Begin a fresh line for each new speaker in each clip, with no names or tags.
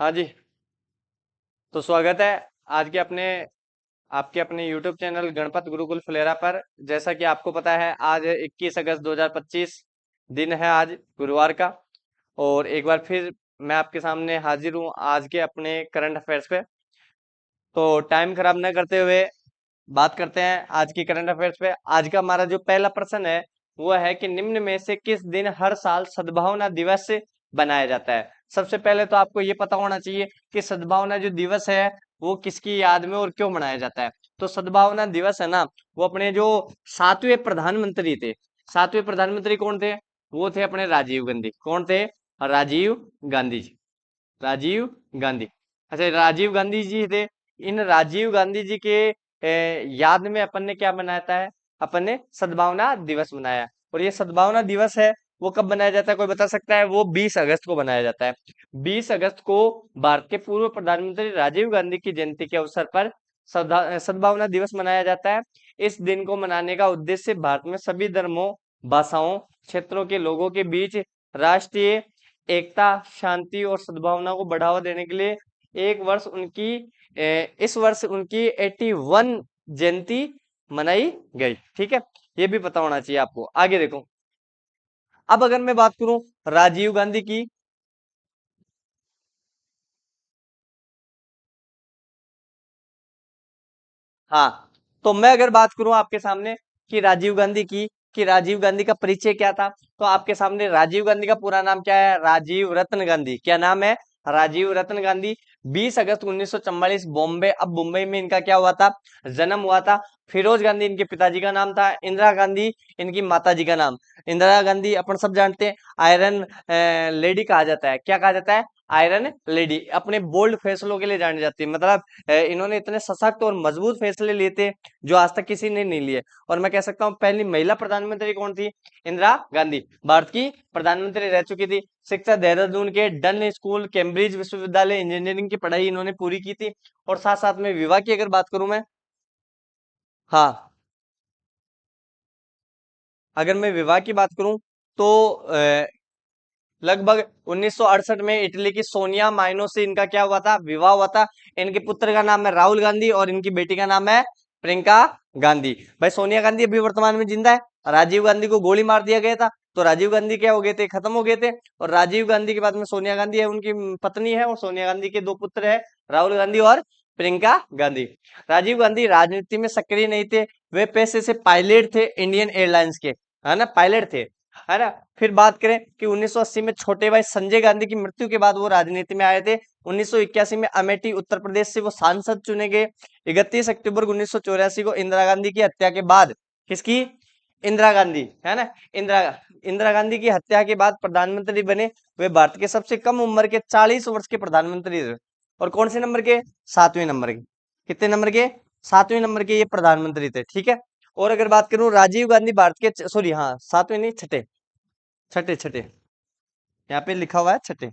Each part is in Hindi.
हाँ जी। तो स्वागत है आज के अपने आपके अपने YouTube चैनल गणपत गुरुकुल फुलेरा पर। जैसा कि आपको पता है, आज 21 अगस्त 2025 दिन है, आज गुरुवार का। और एक बार फिर मैं आपके सामने हाजिर हूँ आज के अपने करंट अफेयर्स पे। तो टाइम खराब न करते हुए बात करते हैं आज की करंट अफेयर्स पे। आज का हमारा जो पहला प्रश्न है वो है कि निम्न में से किस दिन हर साल सद्भावना दिवस बनाया जाता है। सबसे पहले तो आपको ये पता होना चाहिए कि सद्भावना जो दिवस है वो किसकी याद में और क्यों मनाया जाता है। तो सद्भावना दिवस है ना, वो अपने जो 7वें प्रधानमंत्री थे। 7वें प्रधानमंत्री कौन थे? वो थे अपने राजीव गांधी। कौन थे? राजीव गांधी जी। राजीव गांधी। अच्छा, राजीव गांधी जी थे। इन राजीव गांधी जी के याद में अपन ने क्या मनाया है? अपन ने सद्भावना दिवस मनाया। और ये सद्भावना दिवस है वो कब मनाया जाता है, कोई बता सकता है? वो 20 अगस्त को मनाया जाता है। 20 अगस्त को भारत के पूर्व प्रधानमंत्री राजीव गांधी की जयंती के अवसर पर सद्भावना दिवस मनाया जाता है। इस दिन को मनाने का उद्देश्य भारत में सभी धर्मों, भाषाओं, क्षेत्रों के लोगों के बीच राष्ट्रीय एकता, शांति और सद्भावना को बढ़ावा देने के लिए एक वर्ष उनकी इस वर्ष उनकी 81 जयंती मनाई गई। ठीक है, ये भी पता होना चाहिए आपको। आगे देखो, अब अगर मैं बात करूं राजीव गांधी की। हाँ, तो मैं अगर बात करूं आपके सामने कि राजीव गांधी की, कि राजीव गांधी का परिचय क्या था, तो आपके सामने राजीव गांधी का पूरा नाम क्या है? राजीव रत्न गांधी। क्या नाम है? राजीव रत्न गांधी। 20 अगस्त 1944 बॉम्बे, अब मुंबई में इनका क्या हुआ था? जन्म हुआ था। फिरोज गांधी इनके पिताजी का नाम था। इंदिरा गांधी इनकी माता जी का नाम। इंदिरा गांधी अपन सब जानते हैं आयरन लेडी कहा जाता है। क्या कहा जाता है? Iron lady. अपने बोल्ड फैसलों के लिए जानी जाती है। मतलब इन्होंने इतने सशक्त और मजबूत फैसले लिए थे जो आज तक किसी ने नहीं लिए। और मैं कह सकता हूँ पहली महिला प्रधानमंत्री कौन थी? इंदिरा गांधी भारत की प्रधानमंत्री रह चुकी थी। शिक्षा देहरादून के डन स्कूल, कैम्ब्रिज विश्वविद्यालय, इंजीनियरिंग की पढ़ाई इन्होंने पूरी की थी। और साथ साथ में विवाह की अगर बात करूं मैं, हाँ, अगर मैं विवाह की बात करूं तो लगभग 1968 में इटली की सोनिया माइनो से इनका क्या हुआ था? विवाह हुआ था। इनके पुत्र का नाम है राहुल गांधी और इनकी बेटी का नाम है प्रियंका गांधी। भाई, सोनिया गांधी अभी वर्तमान में जिंदा है। राजीव गांधी को गोली मार दिया गया था, तो राजीव गांधी क्या हो गए थे? खत्म हो गए थे। और राजीव गांधी के बाद में सोनिया गांधी है, उनकी पत्नी है। और सोनिया गांधी के दो पुत्र है, राहुल गांधी और प्रियंका गांधी। राजीव गांधी राजनीति में सक्रिय नहीं थे। वे पेशे से पायलट थे इंडियन एयरलाइंस के, है ना, पायलट थे, है ना। फिर बात करें कि 1980 में छोटे भाई संजय गांधी की मृत्यु के बाद वो राजनीति में आए थे। 1981 में अमेठी उत्तर प्रदेश से वो सांसद चुने गए। 31 अक्टूबर 1984 को इंदिरा गांधी की हत्या के बाद, किसकी? इंदिरा गांधी, है ना। इंदिरा इंदिरा गांधी की हत्या के बाद प्रधानमंत्री बने। वे भारत के सबसे कम उम्र के 40 वर्ष के प्रधानमंत्री थे। और कौन से नंबर के? 7वें नंबर के। कितने नंबर के? 7वें नंबर के ये प्रधानमंत्री थे। ठीक है। और अगर बात करूं राजीव गांधी भारत के, सॉरी हाँ, 7वें नहीं, छठे, छठे छठे, यहाँ पे लिखा हुआ है छठे।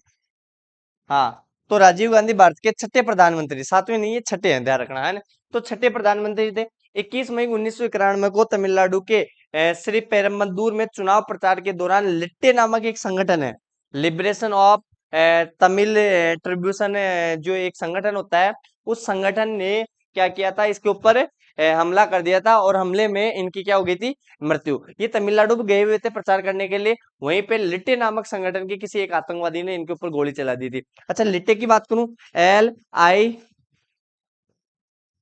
हाँ, तो राजीव गांधी भारत के छठे प्रधानमंत्री, 7वें नहीं है, छठे हैं, ध्यान रखना, है ना। तो छठे प्रधानमंत्री थे। 21 मई 1991 को तमिलनाडु के श्री पेरम्बदूर में चुनाव प्रचार के दौरान लिट्टे नामक एक संगठन है, लिबरेशन ऑफ तमिल ट्रिब्यूशन, जो एक संगठन होता है, उस संगठन ने क्या किया था? इसके ऊपर हमला कर दिया था और हमले में इनकी क्या हो गई थी? मृत्यु। ये तमिलनाडु में गए हुए थे प्रचार करने के लिए। वहीं पे लिट्टे नामक संगठन के किसी एक आतंकवादी ने इनके ऊपर गोली चला दी थी। अच्छा, लिट्टे की बात करूं,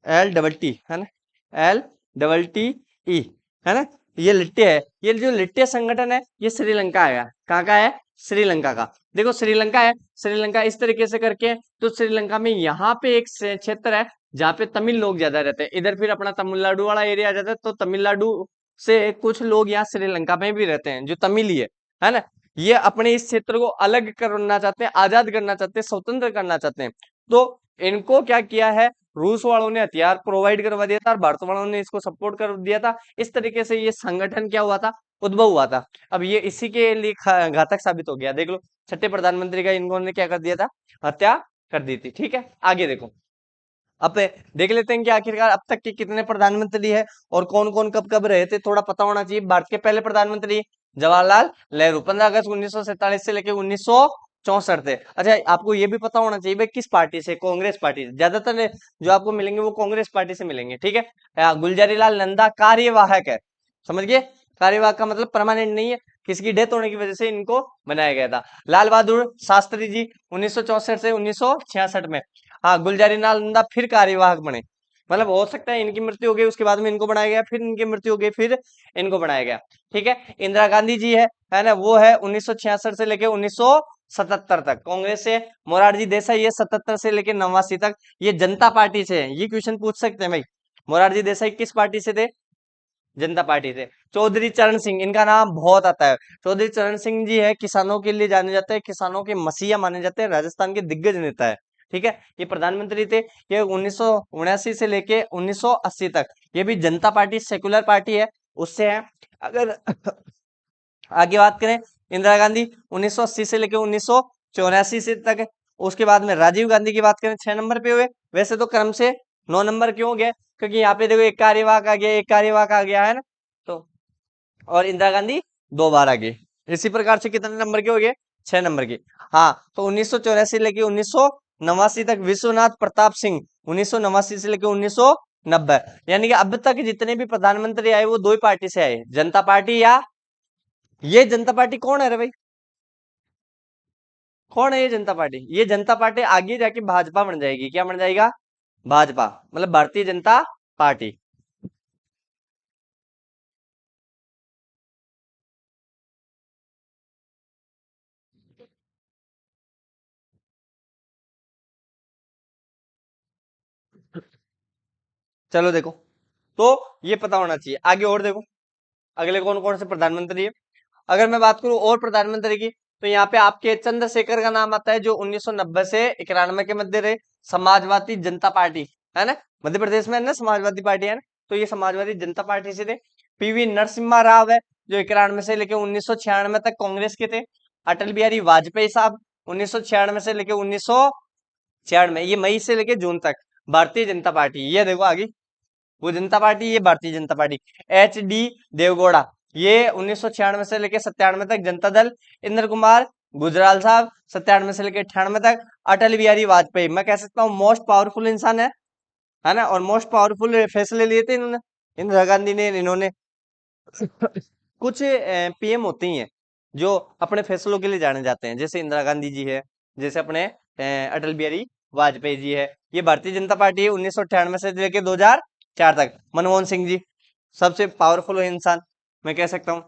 LITLTT, है ना, LTTE, है ना। ये लिट्टे है। ये जो लिट्टे संगठन है ये श्रीलंका है। कहाँ का है? श्रीलंका का। देखो, श्रीलंका है, श्रीलंका इस तरीके से करके। तो श्रीलंका में यहाँ पे एक क्षेत्र है जहाँ पे तमिल लोग ज्यादा रहते हैं। इधर फिर अपना तमिलनाडु वाला एरिया आ जाता है, तो तमिलनाडु से कुछ लोग यहाँ श्रीलंका में भी रहते हैं जो तमिल ही है ना। ये अपने इस क्षेत्र को अलग करना चाहते हैं, आजाद करना चाहते हैं, स्वतंत्र करना चाहते हैं। तो इनको क्या किया है? रूस वालों ने हथियार प्रोवाइड करवा दिया था और भारत वालों ने इसको सपोर्ट कर दिया था। इस तरीके से ये संगठन क्या हुआ था? उद्भव हुआ था। अब ये इसी के लिए घातक साबित हो गया। देख लो, छठे प्रधानमंत्री का इन्होंने क्या कर दिया था? हत्या कर दी थी। ठीक है, आगे देखो। अब देख लेते हैं कि आखिरकार अब तक के कितने प्रधानमंत्री है और कौन कौन कब कब रहे थे। थोड़ा पता होना चाहिए। भारत के पहले प्रधानमंत्री जवाहरलाल नेहरू, 15 अगस्त 1947 से लेकर 64 थे। अच्छा, आपको ये भी पता होना चाहिए भाई किस पार्टी से, कांग्रेस पार्टी से ज्यादातर जो आपको मिलेंगे वो कांग्रेस पार्टी से मिलेंगे, ठीक है। गुलजारी लाल नंदा कार्यवाहक है, समझ गए। कार्यवाहक का मतलब परमानेंट नहीं है, किसकी डेथ होने की वजह से इनको बनाया गया था। लाल बहादुर शास्त्री जी 1964 से 1966 में, हाँ गुलजारी लाल नंदा फिर कार्यवाहक बने, मतलब हो सकता है इनकी मृत्यु हो गई उसके बाद में इनको बनाया गया, फिर इनकी मृत्यु हो गई फिर इनको बनाया गया, ठीक है। इंदिरा गांधी जी है ना, वो है 1966 से लेके 1977 तक कांग्रेस से। मोरारजी देसाई ये 77 से लेके 89 तक, ये जनता पार्टी से है। ये क्वेश्चन पूछ सकते हैं भाई, मोरारजी देसाई किस पार्टी से थे, जनता पार्टी से। चौधरी चरण सिंह, इनका नाम बहुत आता है। चौधरी चरण सिंह जी है, किसानों के लिए जाने जाते हैं, किसानों के मसीहा माने जाते हैं, राजस्थान के दिग्गज नेता है, ठीक है। ये प्रधानमंत्री थे, ये 1979 से लेके 1980 तक। ये भी जनता पार्टी सेकुलर पार्टी है, उससे है। अगर आगे बात करें, इंदिरा गांधी 1980 से लेके 1984 से तक है। उसके बाद में राजीव गांधी की बात करें 6 नंबर पे हुए, वैसे तो क्रम से 9 नंबर क्यों हो गया, क्योंकि यहाँ पे देखो एक कार्यवाहक आ गया, एक कार्यवाहक आ गया है ना, तो और इंदिरा गांधी 2 बार आ गई। इसी प्रकार से कितने नंबर के हो गए, 6 नंबर के। हाँ, तो 1984 लेके 1989 तक विश्वनाथ प्रताप सिंह, 1989 से लेके 1990, यानी कि अब तक जितने भी प्रधानमंत्री आए वो दो ही पार्टी से आए, जनता पार्टी या ये जनता पार्टी कौन है रे भाई, कौन है ये जनता पार्टी, ये जनता पार्टी आगे जाके भाजपा बन जाएगी, क्या बन जाएगा, भाजपा, मतलब भारतीय जनता पार्टी। चलो देखो, तो ये पता होना चाहिए। आगे और देखो, अगले कौन कौन से प्रधानमंत्री है। अगर मैं बात करूं और प्रधानमंत्री की, तो यहाँ पे आपके चंद्रशेखर का नाम आता है, जो 1990 से 91 के मध्य रहे, समाजवादी जनता पार्टी, है ना, मध्य प्रदेश में है ना समाजवादी पार्टी, है ना, तो ये समाजवादी जनता पार्टी से थे। पीवी नरसिम्हा राव है, जो 91 से लेके 1996 तक कांग्रेस के थे। अटल बिहारी वाजपेयी साहब 1996 से लेके 1996, ये मई से लेके जून तक भारतीय जनता पार्टी, ये देखो आगे वो जनता पार्टी, ये Bharatiya Janata party. H D Deve Gowda, ये 1996 से लेके 97 तक जनता दल। इंद्र कुमार गुजराल साहब 97 से लेके 98 तक। अटल बिहारी वाजपेयी, मैं कह सकता हूँ मोस्ट पावरफुल इंसान है ना, और मोस्ट पावरफुल फैसले लिए थे इन्होंने, इंदिरा गांधी ने, इन्होंने। कुछ पीएम होते ही हैं जो अपने फैसलों के लिए जाने जाते हैं, जैसे इंदिरा गांधी जी है, जैसे अपने अटल बिहारी वाजपेयी जी है। ये भारतीय जनता पार्टी है 1998 से लेकर 2004 तक। मनमोहन सिंह जी सबसे पावरफुल इंसान, मैं कह सकता हूँ,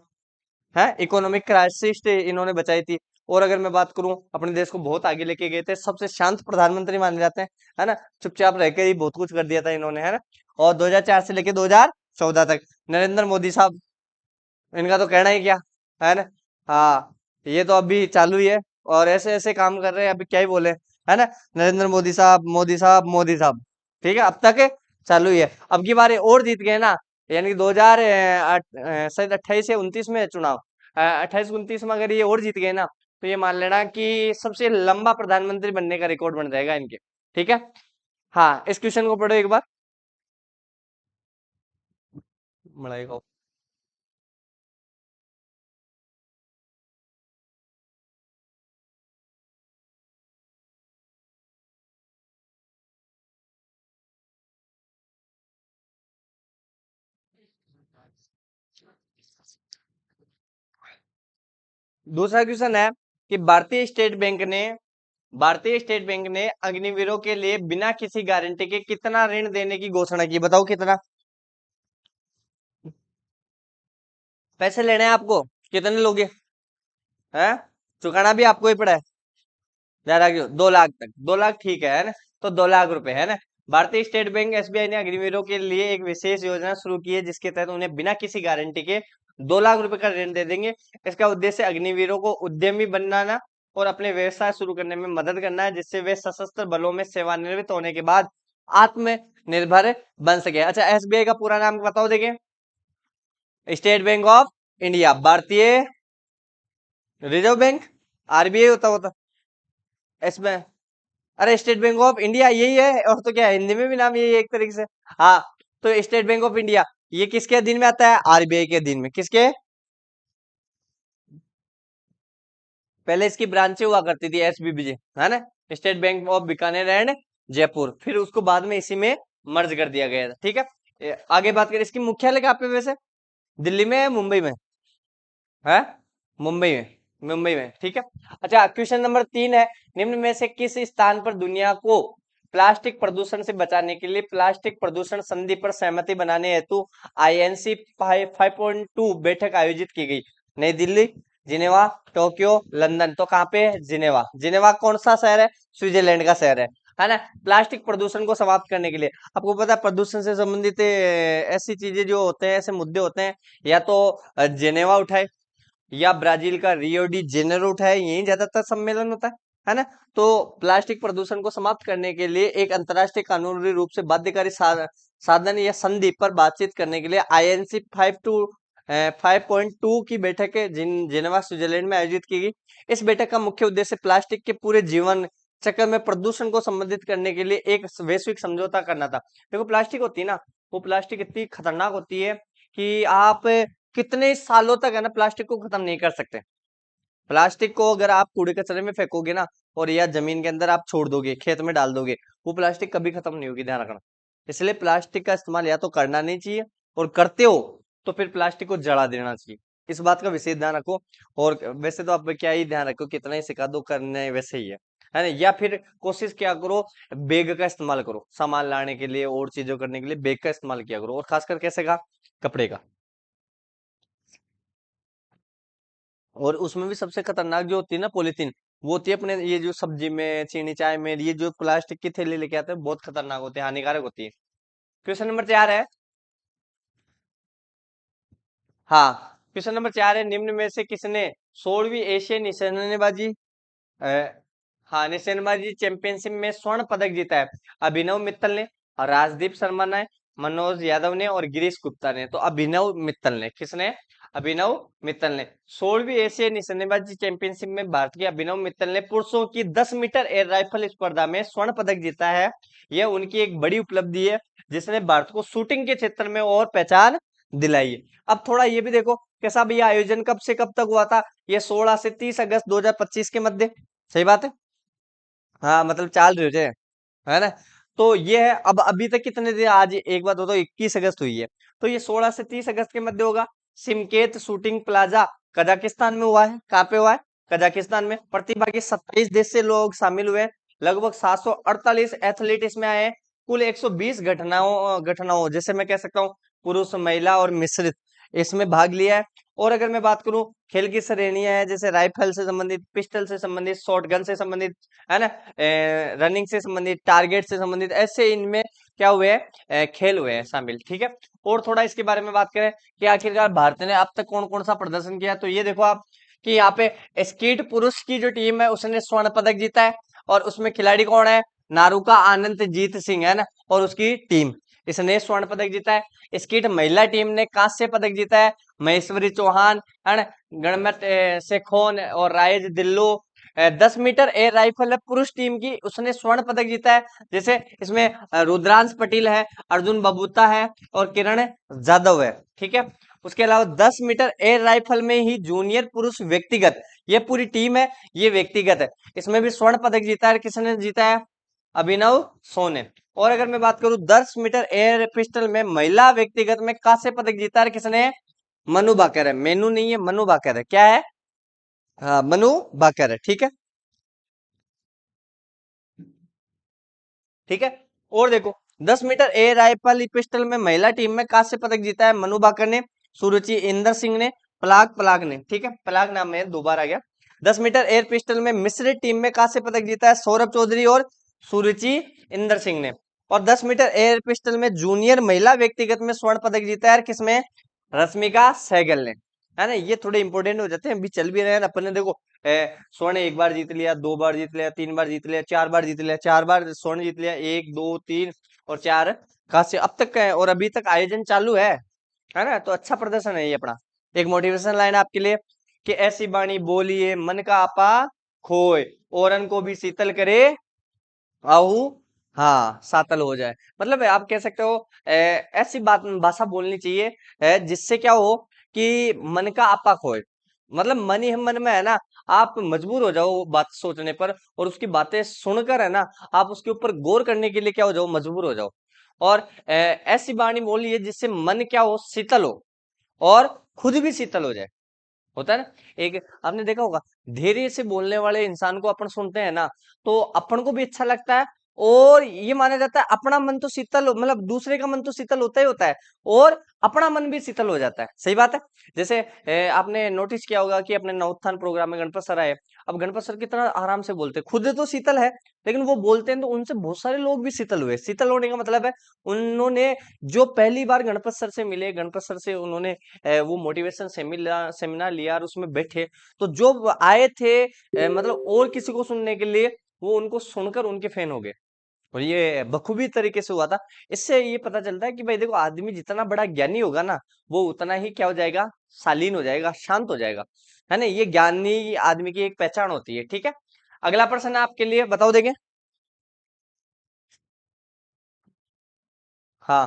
है, इकोनॉमिक क्राइसिस इन्होंने बचाई थी। और अगर मैं बात करूं, अपने देश को बहुत आगे लेके गए थे, सबसे शांत प्रधानमंत्री माने जाते हैं, है ना, चुपचाप रहकर ही बहुत कुछ कर दिया था इन्होंने, है ना। और 2004 से लेके 2014 तक नरेंद्र मोदी साहब, इनका तो कहना ही क्या, है ना। हाँ, ये तो अभी चालू ही है, और ऐसे ऐसे काम कर रहे हैं, अभी क्या ही बोले, है ना। नरेंद्र मोदी साहब, मोदी साहब, मोदी साहब, ठीक है, अब तक चालू ही है। अब की बार ये और जीत गए ना, यानी कि 2000 शायद 28 या 29 में चुनाव, 28-29 में अगर ये और जीत गए ना, तो ये मान लेना कि सबसे लंबा प्रधानमंत्री बनने का रिकॉर्ड बन जाएगा इनके, ठीक है। हाँ, इस क्वेश्चन को पढ़ो एक बार, मलाई को। दूसरा क्वेश्चन है कि भारतीय स्टेट बैंक ने अग्निवीरों के लिए बिना किसी गारंटी के कितना ऋण देने की घोषणा की, बताओ कितना पैसे लेने हैं आपको, कितने लोगे, हैं, चुकाना भी आपको ही पड़ा है, ज्यादा क्यों, 2 लाख तक, 2 लाख ठीक है ना, तो 2 लाख रुपए, है ना। भारतीय स्टेट बैंक एसबीआई ने अग्निवीरों के लिए एक विशेष योजना शुरू की है, जिसके तहत उन्हें बिना किसी गारंटी के 2 लाख रुपए का ऋण दे देंगे। इसका उद्देश्य अग्निवीरों को उद्यमी बनाना और अपने व्यवसाय शुरू करने में मदद करना है, जिससे वे सशस्त्र बलों में सेवानिवृत्त होने के बाद आत्मनिर्भर बन सके। अच्छा, एसबीआई का पूरा नाम बताओ, देखें, स्टेट बैंक ऑफ इंडिया, भारतीय रिजर्व बैंक, आरबीआई होता इसमें। अरे स्टेट बैंक ऑफ इंडिया यही है, और तो क्या है, हिंदी में भी नाम यही है एक तरीके से। हाँ, तो स्टेट बैंक ऑफ इंडिया ये किसके अधीन में आता है, आरबीआई के अधीन में, किसके, पहले इसकी ब्रांचें हुआ करती थी एसबीबीजे, है ना, state bank of Bikaner and Jaipur, फिर उसको बाद में इसी में मर्ज कर दिया गया था। ठीक है, आगे बात करें, इसकी मुख्यालय कहाँ पे वैसे, दिल्ली में है मुंबई में, है मुंबई में, मुंबई में। ठीक है, अच्छा क्वेश्चन नंबर 3 है, निम्न में से किस स्थान पर दुनिया को प्लास्टिक प्रदूषण से बचाने के लिए प्लास्टिक प्रदूषण संधि पर सहमति बनाने हेतु आईएनसी 5.2 बैठक आयोजित की गई? नई दिल्ली, जिनेवा, टोक्यो, लंदन। तो कहाँ पे है? जिनेवा। जिनेवा कौन सा शहर है? स्विट्जरलैंड का शहर है ना। प्लास्टिक प्रदूषण को समाप्त करने के लिए, आपको पता है प्रदूषण से संबंधित ऐसी चीजें जो होते हैं, ऐसे मुद्दे होते हैं, या तो जिनेवा उठाए या ब्राजील का रियो डी जेनेरो उठाए, यही ज्यादातर सम्मेलन होता है ना। तो प्लास्टिक प्रदूषण को समाप्त करने के लिए एक अंतर्राष्ट्रीय कानूनी रूप से बाध्यकारी साधन या संधि पर बातचीत करने के लिए आईएनसी 5.2 की बैठक जिनेवा स्विट्जरलैंड में आयोजित की गई। इस बैठक का मुख्य उद्देश्य प्लास्टिक के पूरे जीवन चक्र में प्रदूषण को संबंधित करने के लिए एक वैश्विक समझौता करना था। देखो प्लास्टिक होती है ना, वो प्लास्टिक इतनी खतरनाक होती है कि आप कितने सालों तक है ना प्लास्टिक को खत्म नहीं कर सकते। प्लास्टिक को अगर आप कूड़े कचरे में फेंकोगे ना, और या जमीन के अंदर आप छोड़ दोगे, खेत में डाल दोगे, वो प्लास्टिक कभी खत्म नहीं होगी, ध्यान रखना। इसलिए प्लास्टिक का इस्तेमाल या तो करना नहीं चाहिए, और करते हो तो फिर प्लास्टिक को जला देना चाहिए। इस बात का विशेष ध्यान रखो। और वैसे तो आप क्या ही ध्यान रखो, कितना ही सिखा दो, करने वैसे ही है ना। या फिर कोशिश क्या करो, बैग का इस्तेमाल करो, सामान लाने के लिए और चीजों करने के लिए बैग का इस्तेमाल किया करो, और खासकर कैसे का, कपड़े का। और उसमें भी सबसे खतरनाक जो होती है ना पॉलीथीन, वो होती है अपने ये जो सब्जी में, चीनी चाय में, ये जो प्लास्टिक की थैली लेके आते हैं, बहुत खतरनाक होती है, हानिकारक होती है। क्वेश्चन नंबर 4 है, हाँ, क्वेश्चन नंबर 4 है, निम्न में से किसने 16वीं एशियन निशानेबाजी हाँ निशानेबाजी चैंपियनशिप में स्वर्ण पदक जीता है? अभिनव मित्तल ने, और राजदीप शर्मा ने, मनोज यादव ने, और गिरीश गुप्ता ने। तो अभिनव मित्तल ने, किसने? अभिनव मित्तल ने। 16वीं एशियाई निशानेबाजी चैंपियनशिप में भारत के अभिनव मित्तल ने पुरुषों की 10 मीटर एयर राइफल स्पर्धा में स्वर्ण पदक जीता है। यह उनकी एक बड़ी उपलब्धि है, जिसने भारत को शूटिंग के क्षेत्र में और पहचान दिलाई है। अब थोड़ा ये भी देखो कैसा भैया, आयोजन कब से कब तक हुआ था? ये 16 से 30 अगस्त 2025 के मध्य, सही बात है। हाँ मतलब चाल रहे थे, है ना। तो ये है, अब अभी तक कितने दिन, आज एक बात हो तो 21 अगस्त हुई है, तो ये 16 से 30 अगस्त के मध्य होगा। सिमकेत शूटिंग प्लाजा कजाकिस्तान में हुआ है। कहाँ पे हुआ है? कजाकिस्तान में। प्रतिभागी 27 देश से लोग शामिल हुए, लगभग 748 एथलीट इसमें आए हैं। कुल 120 घटनाओं जैसे मैं कह सकता हूँ पुरुष, महिला और मिश्रित इसमें भाग लिया है। और अगर मैं बात करूं, खेल की श्रेणियां हैं, जैसे राइफल से संबंधित, पिस्टल से संबंधित, शॉटगन से संबंधित, है ना, रनिंग से संबंधित, टारगेट से संबंधित, ऐसे इनमें क्या हुए हैं, खेल हुए हैं शामिल। ठीक है, और थोड़ा इसके बारे में बात करें कि आखिरकार भारत ने अब तक कौन कौन सा प्रदर्शन किया, तो ये देखो आप कि यहाँ पे स्कीट पुरुष की जो टीम है उसने स्वर्ण पदक जीता है, और उसमें खिलाड़ी कौन है? नारुका आनंद जीत सिंह, है ना, और उसकी टीम, इसने स्वर्ण पदक जीता है। स्कीट महिला टीम ने कांस्य पदक जीता है, महेश्वरी चौहान, है ना, गणमत शेखोन और रायज दिल्लो। 10 मीटर एयर राइफल है पुरुष टीम की, उसने स्वर्ण पदक जीता है। जैसे इसमें रुद्रांश पटेल है, अर्जुन बबूता है, और किरण जाधव है। ठीक है, उसके अलावा 10 मीटर एयर राइफल में ही जूनियर पुरुष व्यक्तिगत, ये पूरी टीम है, ये व्यक्तिगत है, इसमें भी स्वर्ण पदक जीता है। किसने जीता है? अभिनव सोने। और अगर मैं बात करूं 10 मीटर एयर पिस्टल में महिला व्यक्तिगत में कांस्य पदक जीता है, किसने? मनु भाकर है, मेनू नहीं है, मनु भाकर है। क्या है? हाँ मनु भाकर है। ठीक है, ठीक है। और देखो 10 मीटर एयर राइफल पिस्टल में महिला टीम में कांस्य पदक जीता है मनु भाकर ने, सुरुचि इंदर सिंह ने, पलाग पलाग ने। ठीक है, पलाग नाम है, दो बार आ गया। 10 मीटर एयर पिस्टल में मिश्रित टीम में कांस्य पदक जीता है सौरभ चौधरी और सुरुचि इंदर सिंह ने। और 10 मीटर एयर पिस्टल में जूनियर महिला व्यक्तिगत में स्वर्ण पदक जीता है किसमें? रश्मिका सहगल ने, है ना। ये थोड़े इंपॉर्टेंट हो जाते हैं, अभी चल भी रहे हैं अपन ने, देखो स्वर्ण एक बार जीत लिया, दो बार जीत लिया, तीन बार जीत लिया, चार बार जीत लिया, चार बार स्वर्ण जीत लिया, एक दो तीन और चार कांस्य अब तक का है, और अभी तक आयोजन चालू है ना। तो अच्छा प्रदर्शन है ये अपना। एक मोटिवेशन लाइन आपके लिए कि ऐसी बाणी बोलिए मन का आपा खोए, औरन को भी शीतल करे आहू, हाँ सातल हो जाए। मतलब आप कह सकते हो ऐसी बात भाषा बोलनी चाहिए जिससे क्या हो कि मन का आपा खोए, मतलब मन ही मन में है ना, आप मजबूर हो जाओ वो बात सोचने पर, और उसकी बातें सुनकर है ना, आप उसके ऊपर गौर करने के लिए क्या हो जाओ, मजबूर हो जाओ। और ऐसी वाणी बोलिए जिससे मन क्या हो, शीतल हो, और खुद भी शीतल हो जाए। होता है ना, एक आपने देखा होगा, धीरे से बोलने वाले इंसान को अपन सुनते हैं ना, तो अपन को भी अच्छा लगता है, और ये माना जाता है अपना मन तो शीतल मतलब दूसरे का मन तो शीतल होता ही होता है, और अपना मन भी शीतल हो जाता है। सही बात है। जैसे आपने नोटिस किया होगा कि अपने नवोत्थान प्रोग्राम में गणपत सर आए। अब गणपत सर कितना आराम से बोलते हैं, खुद तो शीतल है, लेकिन वो बोलते हैं तो उनसे बहुत सारे लोग भी शीतल हुए। शीतल होने का मतलब है, उन्होंने जो पहली बार गणपत सर से मिले, गणपत सर से उन्होंने वो मोटिवेशन सेमिनार लिया और उसमें बैठे, तो जो आए थे मतलब और किसी को सुनने के लिए, वो उनको सुनकर उनके फैन हो गए। और ये बखूबी तरीके से हुआ था। इससे ये पता चलता है कि भाई देखो, आदमी जितना बड़ा ज्ञानी होगा ना, वो उतना ही क्या हो जाएगा, शालीन हो जाएगा, शांत हो जाएगा। है ना, ये ज्ञानी आदमी की एक पहचान होती है। ठीक है, अगला प्रश्न है आपके लिए, बताओ देंगे। हाँ,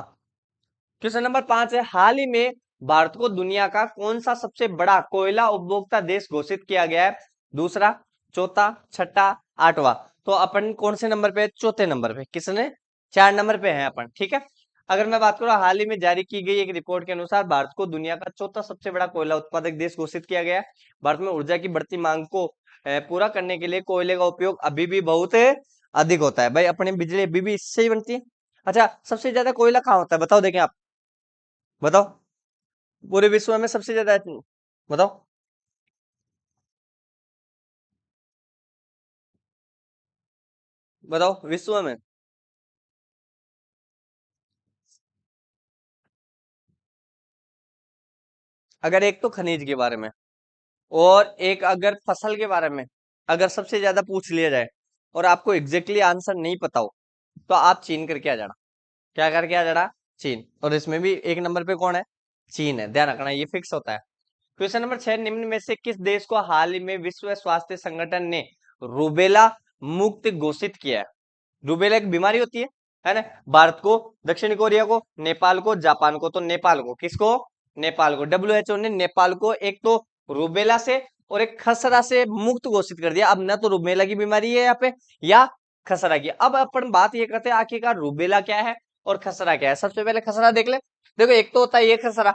क्वेश्चन नंबर 5 है, हाल ही में भारत को दुनिया का कौन सा सबसे बड़ा कोयला उपभोक्ता देश घोषित किया गया है? दूसरा, चौथा, छठा, आठवां। तो अपन कौन से नंबर पे है? चौथे नंबर पे। किसने? 4 नंबर पे है अपन। ठीक है, अगर मैं बात करूं, हाल ही में जारी की गई एक रिपोर्ट के अनुसार भारत को दुनिया का चौथा सबसे बड़ा कोयला उत्पादक देश घोषित किया गया है। भारत में ऊर्जा की बढ़ती मांग को पूरा करने के लिए कोयले का उपयोग अभी भी बहुत अधिक होता है। भाई अपनी बिजली अभी भी इससे ही बनती है। अच्छा, सबसे ज्यादा कोयला कहाँ होता है, बताओ देखें आप। बताओ, पूरे विश्व में सबसे ज्यादा। बताओ। बताओ विश्व में। अगर एक तो खनिज के बारे में, और एक अगर फसल के बारे में, अगर सबसे ज्यादा पूछ लिया जाए, और आपको एग्जैक्टली आंसर नहीं पता हो, तो आप चीन करके आ जाना। क्या करके आ जाना? चीन। और इसमें भी एक नंबर पे कौन है? चीन है, ध्यान रखना, ये फिक्स होता है। क्वेश्चन नंबर 6, निम्न में से किस देश को हाल ही में विश्व स्वास्थ्य संगठन ने रूबेला मुक्त घोषित किया है? रूबेला एक बीमारी होती है ना। भारत को, दक्षिण कोरिया को, नेपाल को, जापान को। तो नेपाल को, किसको? नेपाल को। डब्ल्यूएचओ ने नेपाल को एक तो रूबेला से और एक खसरा से मुक्त घोषित कर दिया। अब ना तो रूबेला की बीमारी है यहाँ पे, या खसरा की। अब अपन बात ये करते हैं आखिरकार रूबेला क्या है और खसरा क्या है। सबसे पहले खसरा देख ले। देखो, एक तो होता है ये खसरा,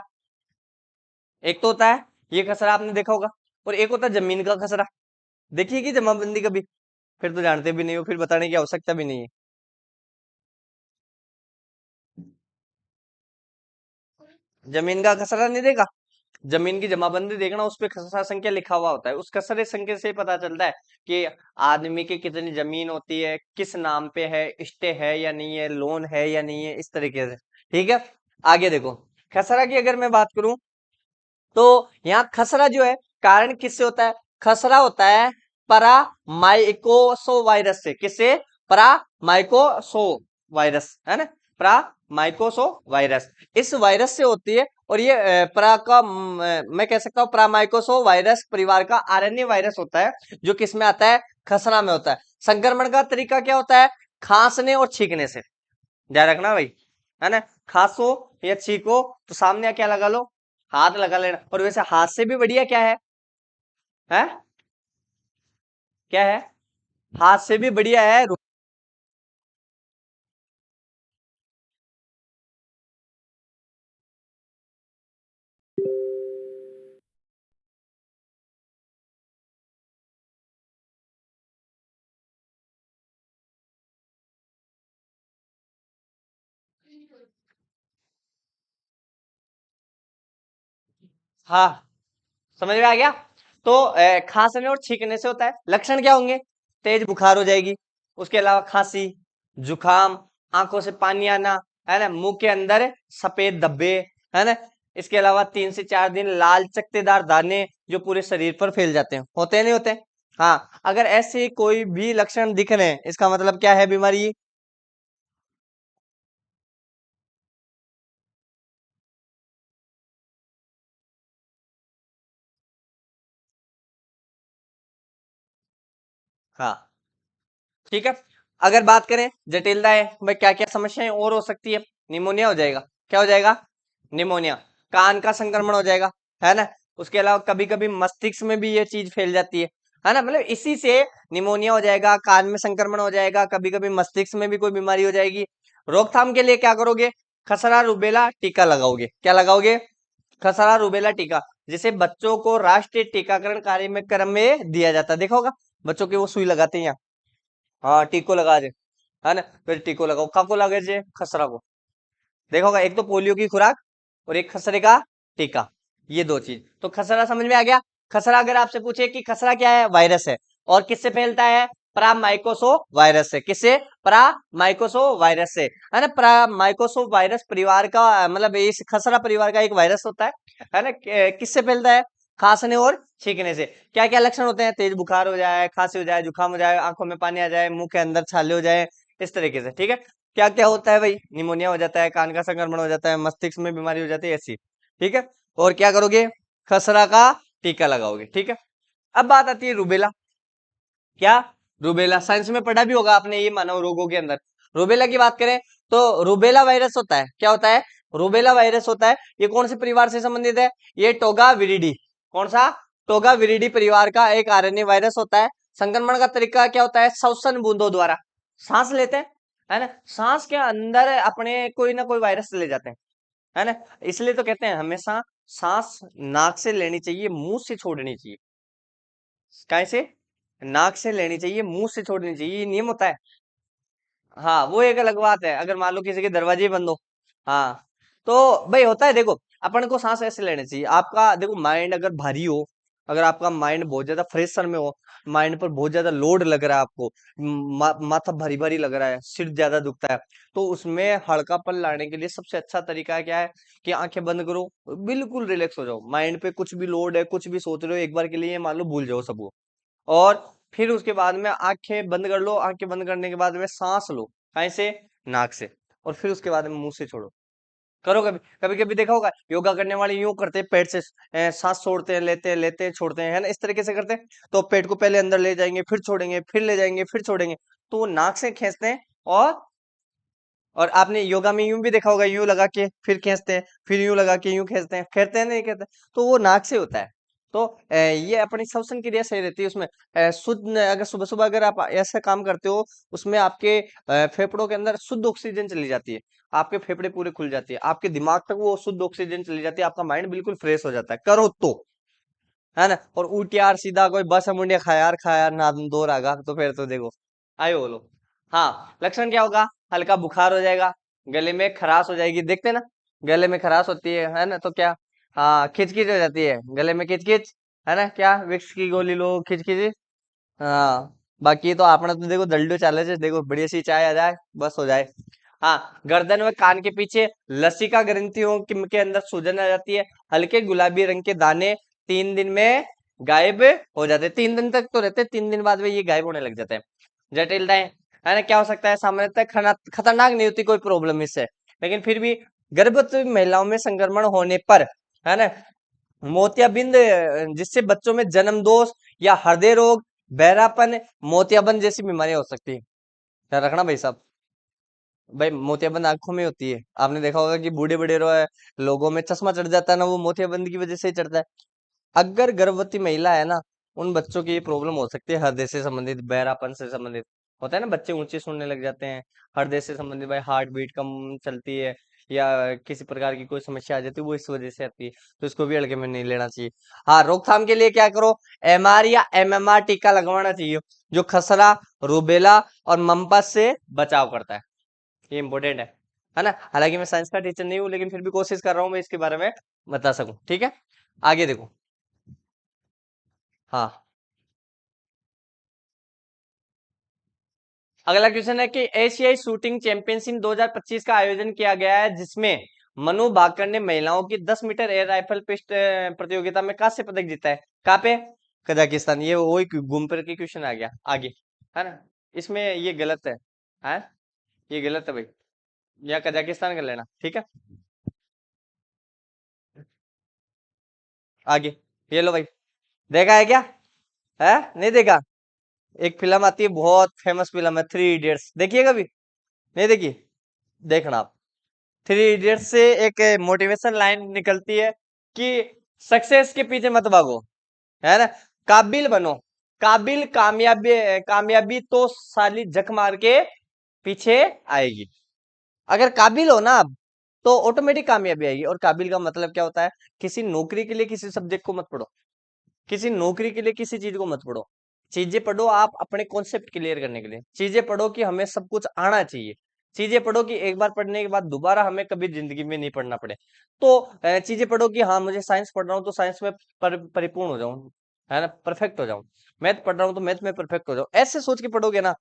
एक तो होता है ये खसरा, आपने देखा होगा, और एक होता है जमीन का खसरा। देखिए कि जमाबंदी कभी? फिर तो जानते भी नहीं हो, फिर बताने की आवश्यकता भी नहीं है। जमीन का खसरा नहीं देखा? जमीन की जमाबंदी देखना, उस पे खसरा संख्या लिखा हुआ होता है। उस खसरे संख्या से पता चलता है कि आदमी की कितनी जमीन होती है, किस नाम पे है, स्टे है या नहीं है, लोन है या नहीं है, इस तरीके से। ठीक है, आगे देखो। खसरा की अगर मैं बात करूं, तो यहाँ खसरा जो है, कारण किससे होता है? खसरा होता है परा माइकोसो वायरस से। किससे? परा माइकोसो वायरस, है ना, परा माइकोसो वायरस, इस वायरस से होती है। और ये परा का मैं कह सकता हूँ परामाइकोसो वायरस परिवार का आरएनए वायरस होता है, जो किसमें आता है? खसरा में होता है। संक्रमण का तरीका क्या होता है? खांसने और छींकने से। ध्यान रखना भाई, है ना। खांसो या छींको तो सामने क्या लगा लो? हाथ लगा लेना। और वैसे हाथ से भी बढ़िया क्या है? है, क्या है? हाथ से भी बढ़िया है हाँ, समझ में आ गया। तो खांसने और छींकने से होता है। लक्षण क्या होंगे? तेज बुखार हो जाएगी, उसके अलावा खांसी, जुखाम, आंखों से पानी आना, है ना, मुंह के अंदर सफेद धब्बे, है ना। इसके अलावा 3 से 4 दिन लाल चकत्तेदार दाने जो पूरे शरीर पर फैल जाते हैं। होते हैं नहीं होते? हाँ, अगर ऐसे कोई भी लक्षण दिख रहे हैं, इसका मतलब क्या है? बीमारी। हाँ, ठीक है। अगर बात करें जटिलताएं, भाई क्या क्या समस्याएं और हो सकती है? निमोनिया हो जाएगा। क्या हो जाएगा? निमोनिया। कान का संक्रमण हो जाएगा, है ना। उसके अलावा कभी कभी मस्तिष्क में भी ये चीज फैल जाती है ना। मतलब इसी से निमोनिया हो जाएगा, कान में संक्रमण हो जाएगा, कभी कभी मस्तिष्क में भी कोई बीमारी हो जाएगी। रोकथाम के लिए क्या करोगे? खसरा रुबेला टीका लगाओगे। क्या लगाओगे? खसरा रुबेला टीका, जिसे बच्चों को राष्ट्रीय टीकाकरण कार्यक्रम में दिया जाता है। देखा होगा बच्चों के वो सुई लगाते हैं यहाँ। हाँ, टीको लगा दे, है ना। फिर टीको लगाओ, काको लगे जे खसरा को। देखा होगा, एक तो पोलियो की खुराक और एक खसरे का टीका, ये दो चीज। तो खसरा समझ में आ गया। खसरा अगर आपसे पूछे कि खसरा क्या है, वायरस है। और किससे फैलता है? परामाइकोसो वायरस से। किससे? परामाइकोसो वायरस से, है ना। परामाइकोसो वायरस परिवार का, मतलब इस खसरा परिवार का एक वायरस होता है ना। किससे फैलता है? खांसने और छींकने से। क्या क्या लक्षण होते हैं? तेज बुखार हो जाए, खांसी हो जाए, जुकाम हो जाए, आंखों में पानी आ जाए, मुंह के अंदर छाले हो जाए, इस तरीके से। ठीक है। क्या क्या होता है भाई? निमोनिया हो जाता है, कान का संक्रमण हो जाता है, मस्तिष्क में बीमारी हो जाती है, ऐसी। ठीक है। और क्या करोगे? खसरा का टीका लगाओगे। ठीक है। अब बात आती है रूबेला। क्या? रूबेला साइंस में पढ़ा भी होगा आपने, ये मानव रोगों के अंदर। रूबेला की बात करें तो रूबेला वायरस होता है, क्या होता है? रूबेला वायरस होता है। ये कौन से परिवार से संबंधित है? ये टोगा विरिडी। कौन सा? टोगा विरिडी परिवार का एक आरएनए वायरस होता है। संक्रमण का तरीका क्या होता है? श्वसन बूंदों द्वारा। सांस लेते हैं, है ना। सांस के अंदर अपने कोई ना कोई वायरस ले जाते हैं, है ना। इसलिए तो कहते हैं हमेशा सांस नाक से लेनी चाहिए, मुंह से छोड़नी चाहिए। कैसे? नाक से लेनी चाहिए, मुंह से छोड़नी चाहिए, ये नियम होता है। हाँ, वो एक अलग बात है, अगर मान लो किसी के दरवाजे ही बंद हो। हाँ, तो भाई होता है, देखो अपन को सांस ऐसे लेनी चाहिए। आपका देखो माइंड अगर भारी हो, अगर आपका माइंड बहुत ज्यादा प्रेशर में हो, माइंड पर बहुत ज्यादा लोड लग रहा है आपको, माथा भारी भारी लग रहा है, सिर ज्यादा दुखता है, तो उसमें हल्कापन लाने के लिए सबसे अच्छा तरीका क्या है? कि आंखें बंद करो, बिल्कुल रिलैक्स हो जाओ। माइंड पे कुछ भी लोड है, कुछ भी सोच रहे हो, एक बार के लिए मान लो भूल जाओ सब वो। और फिर उसके बाद में आंखें बंद कर लो। आंखें बंद करने के बाद में सांस लो, कहीं से? नाक से। और फिर उसके बाद में मुंह से छोड़ो। करो कभी, कभी कभी देखा होगा योगा करने वाले यूं करते हैं, पेट से सांस छोड़ते हैं, लेते हैं, छोड़ते हैं, है ना, इस तरीके से करते हैं। तो पेट को पहले अंदर ले जाएंगे, फिर छोड़ेंगे, फिर ले जाएंगे, फिर छोड़ेंगे। तो वो नाक से खींचते हैं। और आपने योगा में यूं भी देखा होगा, यूं लगा के फिर खींचते हैं, फिर यूं लगा के यूं खींचते हैं, कहते हैं नहीं कहते? तो वो नाक से होता है। तो ये अपनी श्वसन क्रिया सही रहती है उसमें। शुद्ध, अगर सुबह सुबह अगर आप ऐसा काम करते हो, उसमें आपके फेफड़ों के अंदर शुद्ध ऑक्सीजन चली जाती है। आपके फेफड़े पूरे खुल जाती है, आपके दिमाग तक वो शुद्ध ऑक्सीजन चली जाती है, आपका माइंड बिल्कुल फ्रेश हो जाता है, करो तो, है ना। और उल्टी यार सीधा कोई बस मुंडिया खा यार ना दो रागा, तो फिर तो देखो आयो बोलो। हाँ, लक्षण क्या होगा? हल्का बुखार हो जाएगा, गले में खराश हो जाएगी, देखते हैं ना, गले में खराश होती है ना, तो क्या? हाँ, खिचखिच हो जाती है, गले में खिचखिच, है ना। क्या? विक्स की गोली लो, खिचखिच। हाँ, बाकी तो आपने तो देखो दल्डो चाले से, देखो बढ़िया सी चाय आ जाए, बस हो जाए। हाँ, गर्दन व कान के पीछे लसिका ग्रंथियों के अंदर सूजन आ जाती है। हल्के गुलाबी रंग के दाने 3 दिन में गायब हो जाते हैं। 3 दिन तक तो रहते हैं, 3 दिन बाद में ये गायब होने लग जाते हैं। जटिलताएं, है ना, क्या हो सकता है? सामान्यतः खतरनाक नहीं होती कोई प्रॉब्लम इससे, लेकिन फिर भी गर्भवती महिलाओं में संक्रमण होने पर, है ना, मोतियाबिंद, जिससे बच्चों में जन्म दोष या हृदय रोग, बहरापन, मोतियाबंद जैसी बीमारियां हो सकती है। ध्यान रखना भाई साहब। भाई मोतियाबिंद आंखों में होती है, आपने देखा होगा कि बूढ़े बूढ़े लोगों में चश्मा चढ़ जाता है ना, वो मोतियाबिंद की वजह से ही चढ़ता है। अगर गर्भवती महिला है ना, उन बच्चों की ये प्रॉब्लम हो सकती है, हृदय से संबंधित, बहरापन से संबंधित। होता है ना, बच्चे ऊंचे सुनने लग जाते हैं, हृदय से संबंधित, भाई हार्ट बीट कम चलती है, या किसी प्रकार की कोई समस्या आ जाती है, वो इस वजह से आती है। तो इसको भी हल्के में नहीं लेना चाहिए। हाँ, रोकथाम के लिए क्या करो? एमआर या एमएमआर टीका लगवाना चाहिए, जो खसरा, रूबेला और मम्पस से बचाव करता है। ये इंपॉर्टेंट है ना। हालांकि मैं साइंस का टीचर नहीं हूँ, लेकिन फिर भी कोशिश कर रहा हूँ मैं इसके बारे में बता सकूं। ठीक है, आगे देखो। हाँ, अगला क्वेश्चन है कि एशियाई शूटिंग चैंपियनशिप 2025 का आयोजन किया गया है, जिसमें मनु भाकर ने महिलाओं की 10 मीटर एयर राइफल पिस्ट प्रतियोगिता में कांस्य पदक जीता है। कहाँ पे? कजाकिस्तान। ये वही घूम फिर के क्वेश्चन आ गया आगे, है ना। इसमें ये गलत है, ये गलत है भाई, या कजाकिस्तान कर लेना। ठीक है, आगे। ये लो भाई, देखा है क्या? है, नहीं देखा? एक फिल्म आती है, बहुत फेमस फिल्म है, थ्री इडियट्स, देखिए कभी? नहीं देखी? देखना आप। थ्री इडियट्स से एक मोटिवेशन लाइन निकलती है कि सक्सेस के पीछे मत भागो, है ना। काबिल बनो, काबिल कामयाबी, कामयाबी तो साली जक मार के पीछे आएगी। अगर काबिल हो ना आप, तो ऑटोमेटिक कामयाबी आएगी। और काबिल का मतलब क्या होता है, किसी नौकरी के लिए किसी सब्जेक्ट को मत पढ़ो, किसी नौकरी के लिए किसी चीज को मत पढ़ो। चीजें पढ़ो आप अपने कॉन्सेप्ट क्लियर करने के लिए, चीजें पढ़ो कि हमें सब कुछ आना चाहिए, चीजें पढ़ो कि एक बार पढ़ने के बाद दोबारा हमें कभी जिंदगी में नहीं पढ़ना पड़े। तो चीजें पढ़ो कि हाँ मुझे साइंस पढ़ रहा हूँ तो साइंस में परिपूर्ण हो जाऊं, है ना, परफेक्ट हो जाऊं। मैथ पढ़ रहा हूँ तो मैथ में परफेक्ट हो जाऊं। ऐसे सोच के पढ़ोगे ना,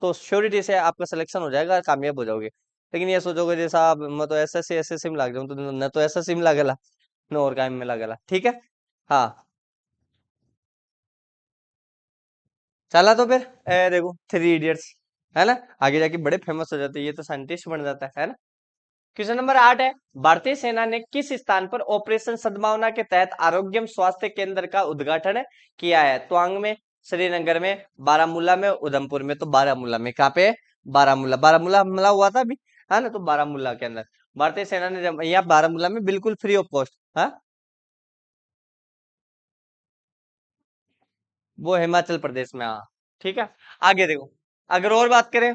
तो श्योरिटी से आपका सिलेक्शन हो जाएगा, कामयाब हो जाओगे। लेकिन ये सोचोगे जैसा आप मैं तो ऐसा सी ऐसे सिम लाग जाऊं, तो न तो ऐसा सिम लागेला न और काम में लागेला, ठीक है। हाँ, चला तो फिर देखो थ्री इडियट्स, है ना, आगे जाके बड़े फेमस हो जाते हैं, ये तो साइंटिस्ट बन जाता है ना। क्वेश्चन नंबर 8 है, भारतीय सेना ने किस स्थान पर ऑपरेशन सद्भावना के तहत आरोग्यम स्वास्थ्य केंद्र का उद्घाटन किया है? तवांग में, श्रीनगर में, बारामूला में, उधमपुर में। तो बारामूला में, कहाँ पे? बारामूला, बारामूला हमला हुआ था अभी, है ना, तो बारामूला के अंदर भारतीय सेना ने जब यहाँ बारामूला में बिल्कुल फ्री ऑफ कॉस्ट, हाँ, वो हिमाचल प्रदेश में, हाँ, ठीक है। आगे देखो, अगर और बात करें,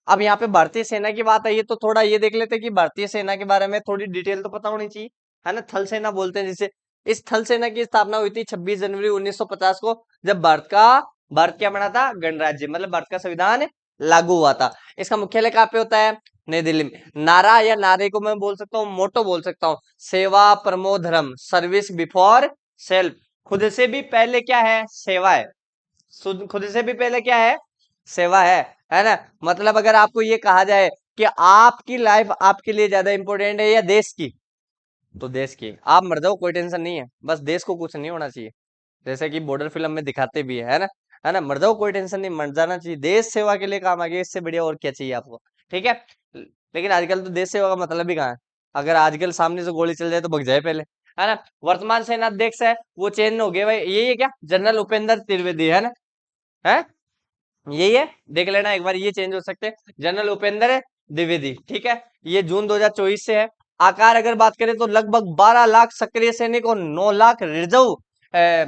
अब यहाँ पे भारतीय सेना की बात आई है तो थोड़ा ये देख लेते हैं कि भारतीय सेना के बारे में थोड़ी डिटेल तो पता होनी चाहिए, है ना। थल सेना बोलते हैं जिसे। इस थल सेना की स्थापना हुई थी 26 जनवरी 1950 को, जब भारत क्या बना था? गणराज्य, मतलब भारत का संविधान लागू हुआ था। इसका मुख्यालय कहाँ पे होता है? नई दिल्ली में। नारा या नारे को मैं बोल सकता हूँ, मोटो बोल सकता हूँ, सेवा परमो धर्म, सर्विस बिफोर सेल्फ। खुद से भी पहले क्या है? सेवा है। खुद से भी पहले क्या है? सेवा है ना। मतलब अगर आपको ये कहा जाए कि आपकी लाइफ आपके लिए ज्यादा इंपॉर्टेंट है या देश की, तो देश की। आप मर जाओ कोई टेंशन नहीं है, बस देश को कुछ नहीं होना चाहिए। जैसे कि बॉर्डर फिल्म में दिखाते भी है ना, है ना, मर जाओ कोई टेंशन नहीं, मर जाना चाहिए, देश सेवा के लिए काम आ गया, इससे बढ़िया और क्या चाहिए आपको, ठीक है। लेकिन आजकल तो देश सेवा का मतलब ही कहाँ है? अगर आजकल सामने से गोली चल जाए तो भग जाए पहले, है ना। वर्तमान सेनाध्यक्ष है वो चेंज हो गए भाई, यही है क्या? जनरल उपेंद्र त्रिवेदी, है ना, है, यही है। देख लेना एक बार, ये चेंज हो सकते हैं। जनरल उपेंद्र द्विवेदी, ठीक है। ये जून 2024 से है। आकार अगर बात करें तो लगभग 12 लाख सक्रिय सैनिक और 9 लाख रिजर्व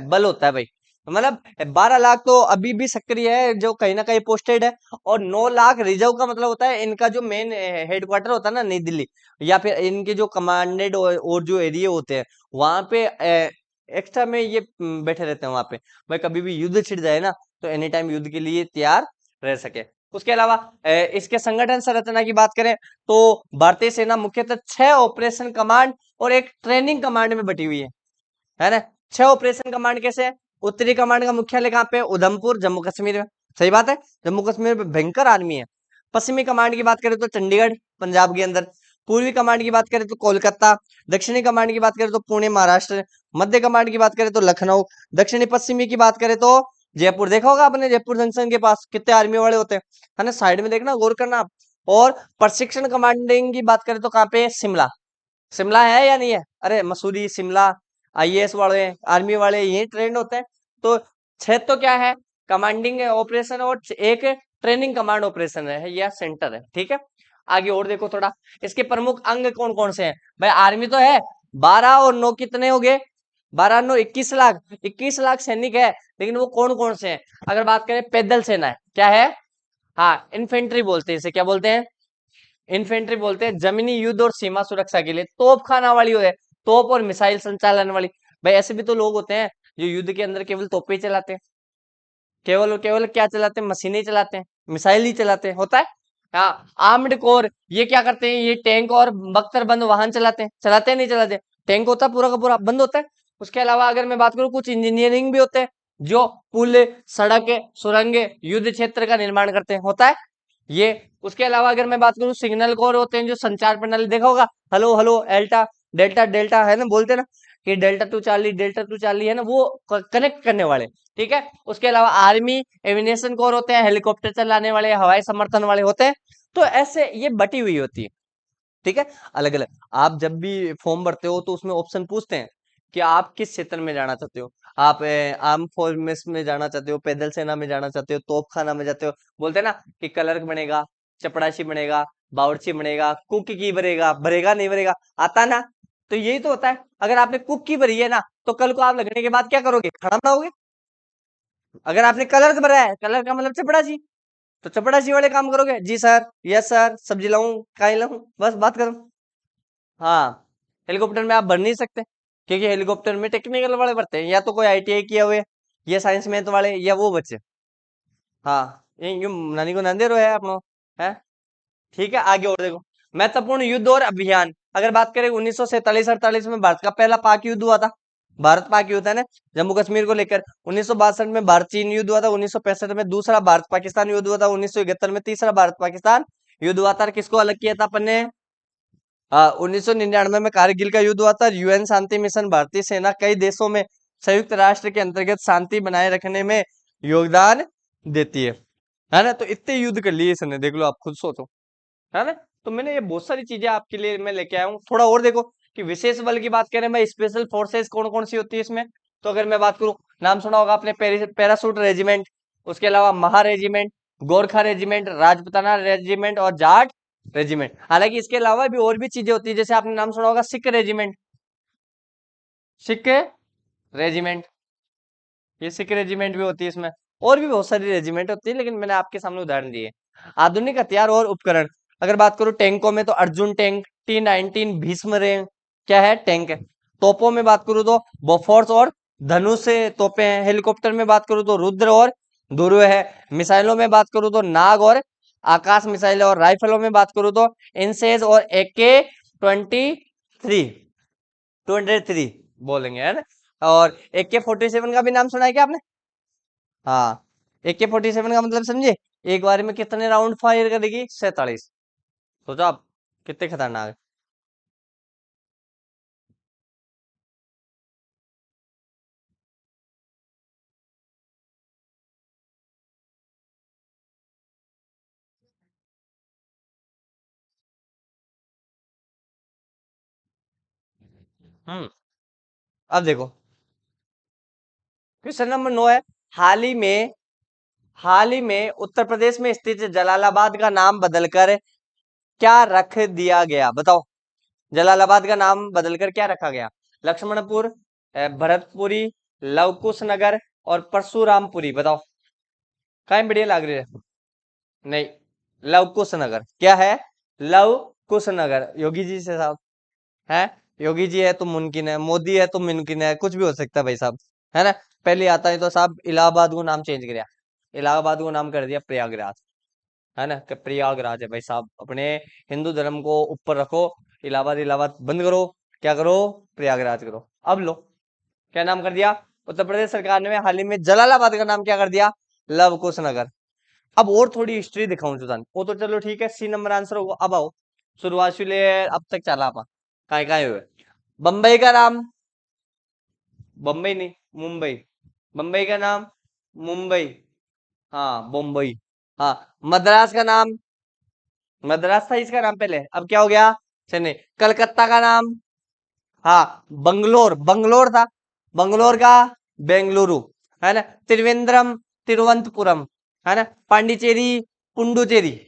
बल होता है भाई। मतलब 12 लाख तो अभी भी सक्रिय है जो कहीं ना कहीं पोस्टेड है, और 9 लाख रिजर्व का मतलब होता है इनका जो मेन हेडक्वार्टर होता है ना नई दिल्ली, या फिर इनके जो कमांडेड और जो एरिया होते हैं वहां पे एक्स्ट्रा में ये बैठे रहते हैं वहां पे। भाई कभी भी युद्ध छिड़ जाए ना, तो एनी टाइम युद्ध के लिए तैयार रह सके। उसके अलावा इसके संगठन संरचना की बात करें तो भारतीय सेना मुख्यतः 6 ऑपरेशन कमांड और एक ट्रेनिंग कमांड में बटी हुई है ना। 6 ऑपरेशन कमांड कैसे है? उत्तरी कमांड का मुख्यालय कहाँ पे? उधमपुर, जम्मू कश्मीर में। सही बात है, जम्मू कश्मीर में भयंकर आर्मी है। पश्चिमी कमांड की बात करें तो चंडीगढ़, पंजाब के अंदर। पूर्वी कमांड की बात करें तो कोलकाता। दक्षिणी कमांड की बात करें तो पुणे, महाराष्ट्र। मध्य कमांड की बात करें तो लखनऊ। दक्षिणी पश्चिमी की बात करें तो जयपुर। देखा होगा आपने जयपुर जंक्शन के पास कितने आर्मी वाले होते हैं, है ना, साइड में देखना, गौर करना आप। और प्रशिक्षण कमांडिंग की बात करें तो कहाँ पे? शिमला। शिमला है या नहीं है? अरे मसूरी, शिमला, आईएएस वाले, आर्मी वाले यही ट्रेंड होते हैं। तो 6 तो क्या है? कमांडिंग ऑपरेशन, और एक ट्रेनिंग कमांड ऑपरेशन है या सेंटर है, ठीक है। आगे और देखो थोड़ा, इसके प्रमुख अंग कौन कौन से हैं? भाई आर्मी तो है, 12 और 9 कितने हो गए? 12 9 21 लाख, 21 लाख सैनिक है। लेकिन वो कौन कौन से हैं? अगर बात करें पैदल सेना है, क्या है? हाँ, इन्फेंट्री बोलते हैं इसे, क्या बोलते हैं? इन्फेंट्री बोलते हैं। जमीनी युद्ध और सीमा सुरक्षा के लिए तोप खाना वाली हो है, तोप और मिसाइल संचालन वाली। भाई ऐसे भी तो लोग होते हैं जो युद्ध के अंदर केवल तोपे ही चलाते हैं, केवल और केवल क्या चलाते हैं? मशीनें ही चलाते हैं, मिसाइल ही चलाते हैं, होता है। हाँ, आर्म्ड कोर ये क्या करते हैं? ये टैंक और बख्तर बंद वाहन चलाते हैं नहीं चलाते? टैंक होता है पूरा का पूरा बंद होता है। उसके अलावा अगर मैं बात करूँ, कुछ इंजीनियरिंग भी होते हैं जो पुल, सड़क, सुरंग, युद्ध क्षेत्र का निर्माण करते हैं, होता है ये। उसके अलावा अगर मैं बात करूं, सिग्नल कोर होते हैं जो संचार प्रणाली, देखा होगा, hello hello, Elta, delta delta, है ना, बोलते हैं ना कि डेल्टा टू चार्ली, है ना, वो कनेक्ट करने वाले, ठीक है। उसके अलावा आर्मी एविनेशन कोर होते हैं, हेलीकॉप्टर चलाने वाले, हवाई समर्थन वाले होते हैं। तो ऐसे ये बटी हुई होती है, ठीक है, अलग अलग। आप जब भी फॉर्म भरते हो तो उसमें ऑप्शन पूछते हैं कि आप किस क्षेत्र में जाना चाहते हो। आप आर्म फोर्सेस में जाना चाहते हो, पैदल सेना में जाना चाहते हो, तोपखाना में जाते हो, बोलते हैं ना कि क्लर्क बनेगा, चपड़ासी बनेगा, बावर्ची बनेगा, कुक की बनेगा, भरेगा नहीं भरेगा, आता ना, तो यही तो होता है, अगर आपने कुक की भरी है ना, तो कल को आप लगने के बाद क्या करोगे, खड़ा बनाओगे। अगर आपने कलर भरा है, कलर का मतलब चपड़ासी, तो चपड़ासी वाले काम करोगे, जी सर, यस सर, सब्जी लाऊं, काई लाऊं, बस बात करो। हाँ, हेलीकॉप्टर में आप भर नहीं सकते, क्योंकि हेलीकॉप्टर में टेक्निकल वाले भरते हैं, या तो कोई आईटीआई किया हुए, या साइंस मैथ वाले, या वो बच्चे। हाँ, ये यूं नानी को नंदेरो है अपनो, है। ठीक है, आगे और देखो, महत्वपूर्ण युद्ध और अभियान। अगर बात करें 1947-48 में भारत का पहला पाक युद्ध हुआ था, भारत पाक युद्ध है ना, जम्मू कश्मीर को लेकर। 1962 में भारत चीन युद्ध हुआ था। 1965 में दूसरा भारत पाकिस्तान युद्ध हुआ था। 1971 में तीसरा भारत पाकिस्तान युद्ध हुआ था। किसको अलग किया था अपन ने? 1999 में कारगिल का युद्ध हुआ था। यूएन शांति मिशन, भारतीय सेना कई देशों में संयुक्त राष्ट्र के अंतर्गत शांति बनाए रखने में योगदान देती है ना। तो इतने युद्ध कर लिए इसने, देख लो, आप खुद सोचो, है ना। तो मैंने ये बहुत सारी चीजें आपके लिए मैं लेके आया हूँ। थोड़ा और देखो कि विशेष बल की बात करें, मैं स्पेशल फोर्सेस कौन कौन सी होती है इसमें। तो अगर मैं बात करूं, नाम सुना होगा आपने, पैरासूट रेजिमेंट, उसके अलावा महा regiment, Gorkha regiment, Rajputana regiment और जाट रेजिमेंट। हालांकि इसके अलावा भी और भी चीजें होती है, जैसे आपने नाम सुना होगा सिख रेजिमेंट, सिख रेजिमेंट, ये सिख रेजिमेंट भी होती है इसमें। और भी बहुत सारी रेजिमेंट होती है, लेकिन मैंने आपके सामने उदाहरण दिए। आधुनिक हथियार और उपकरण, अगर बात करूं टैंकों में, तो Arjun tank, T-19 Bhishma rank, क्या है, टैंक है। तोपों में बात करूं तो बोफोर्स और धनुष से तोपे हैं। हेलीकॉप्टर में बात करूं तो रुद्र और ध्रुव है। मिसाइलों में बात करूं तो नाग और आकाश मिसाइल है। और राइफलों में बात करूं तो इंसेज और AK-23, 203 बोलेंगे, है ना। और AK-47 का भी नाम सुना है क्या आपने? हाँ, AK-47 का मतलब समझे, एक बार में कितने राउंड फायर करेगी, 47। सोचो आप, कितने खतरनाक है। हम्म। अब देखो, क्वेश्चन नंबर 9 है, हाल ही में हाल ही में उत्तर प्रदेश में स्थित जलालाबाद का नाम बदलकर क्या रख दिया गया, बताओ। जलालाबाद का नाम बदलकर क्या रखा गया? लक्ष्मणपुर, भरतपुरी, लवकुश नगर और परशुरामपुरी, बताओ, कहीं बढ़िया लग रही है? नहीं, लव कुश नगर। क्या है? लव कुश नगर, योगी जी से साहब, है। योगी जी है तो मुमकिन है, मोदी है तो मुमकिन है, कुछ भी हो सकता है भाई साहब, है ना। पहले आता है तो साहब इलाहाबाद को नाम चेंज किया, इलाहाबाद को नाम कर दिया प्रयागराज, है ना, कि प्रयागराज है भाई साहब, अपने हिंदू धर्म को ऊपर रखो, इलाहाबाद इलाहाबाद बंद करो, क्या करो, प्रयागराज करो। अब लो, क्या नाम कर दिया, उत्तर प्रदेश सरकार ने हाल ही में जलालाबाद का नाम क्या कर दिया, लव कुश नगर। अब और थोड़ी हिस्ट्री दिखाऊं सुदान, वो तो चलो ठीक है, C नंबर आंसर होगा। अब आओ, शुरुआत से ले अब तक चला आप, काय हुए। बंबई का नाम, बंबई नहीं, मुंबई, बंबई का नाम मुंबई, हाँ बम्बई। हाँ, मद्रास का नाम, मद्रास था इसका नाम पहले, अब क्या हो गया, चेन्नई। कलकत्ता का नाम, हाँ बंगलोर, बंगलोर था, बंगलोर का बेंगलुरु, है ना। त्रिवेंद्रम, तिरुवनंतपुरम, है ना। पांडिचेरी, पुंडुचेरी,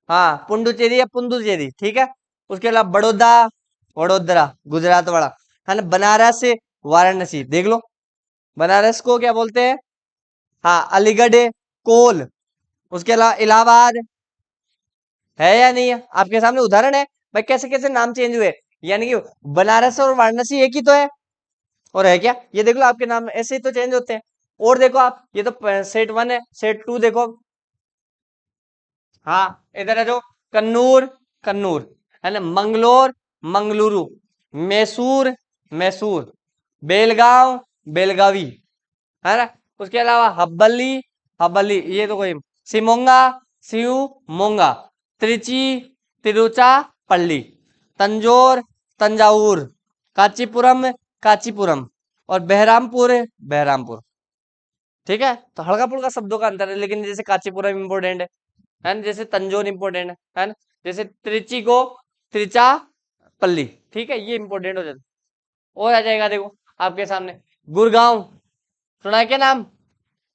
हाँ पुंडुचेरी या पुंदुचेरी, ठीक है। उसके अलावा बड़ौदा, वडोदरा गुजरात वाला, है ना। बनारस, वाराणसी, देख लो, बनारस को क्या बोलते हैं, हाँ अलीगढ़, कोल। उसके अलावा इलाहाबाद, है या नहीं है, आपके सामने उदाहरण है भाई, कैसे कैसे नाम चेंज हुए। यानी कि बनारस और वाराणसी एक ही तो है, और है क्या, ये देख लो, आपके नाम ऐसे ही तो चेंज होते हैं। और देखो आप, ये तो सेट 1 है, सेट 2 देखो, हाँ इधर है जो, कन्नूर, कन्नूर, है ना। मंगलोर, मंगलुरु, मैसूर, मैसूर, बेलगांव, बेलगावी, है ना। उसके अलावा हब्बली, हब्बली, ये तो कोई, सिमोंगा, सियू मोंगा, त्रिची, तिरुचापल्ली, तंजोर, तंजावुर, कांचीपुरम, कांचीपुरम, और बहरामपुर, बहरामपुर। ठीक है, तो हल्का फुल्का शब्दों का अंतर है, लेकिन जैसे कांचीपुरम इंपोर्टेंट है ना, जैसे तंजोर इंपोर्टेंट है ना, जैसे त्रिची को त्रिचापल्ली, ठीक है, ये इंपोर्टेंट हो जाता है। और आ जाएगा, देखो आपके सामने, गुड़गांव, सुना है क्या नाम,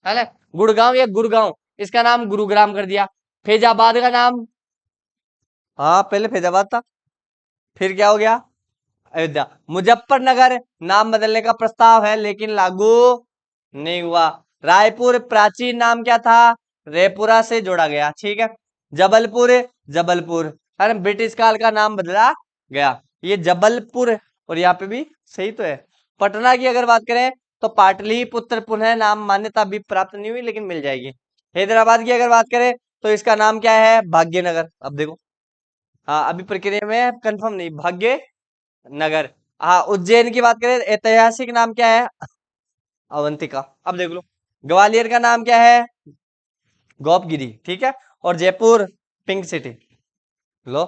है ना। गुड़गांव या गुड़गांव, इसका नाम गुरुग्राम कर दिया। फैजाबाद का नाम, हाँ पहले फैजाबाद था, फिर क्या हो गया, अयोध्या। मुजफ्फरनगर नाम बदलने का प्रस्ताव है लेकिन लागू नहीं हुआ। रायपुर प्राचीन नाम क्या था? रेपुरा से जोड़ा गया, ठीक है। जबलपुर, जबलपुर है ना, ब्रिटिश काल का नाम बदला गया। ये जबलपुर, और यहाँ पे भी सही तो है। पटना की अगर बात करें तो पाटलिपुत्र पुनः नाम मान्यता अभी प्राप्त नहीं हुई लेकिन मिल जाएगी। हैदराबाद की अगर बात करें तो इसका नाम क्या है? भाग्यनगर। अब देखो, हाँ अभी प्रक्रिया में है, कंफर्म नहीं, भाग्य नगर। हाँ, उज्जैन की बात करें, ऐतिहासिक नाम क्या है? अवंतिका। अब देख लो, ग्वालियर का नाम क्या है? गोपगिरी, ठीक है। और जयपुर पिंक सिटी। लो,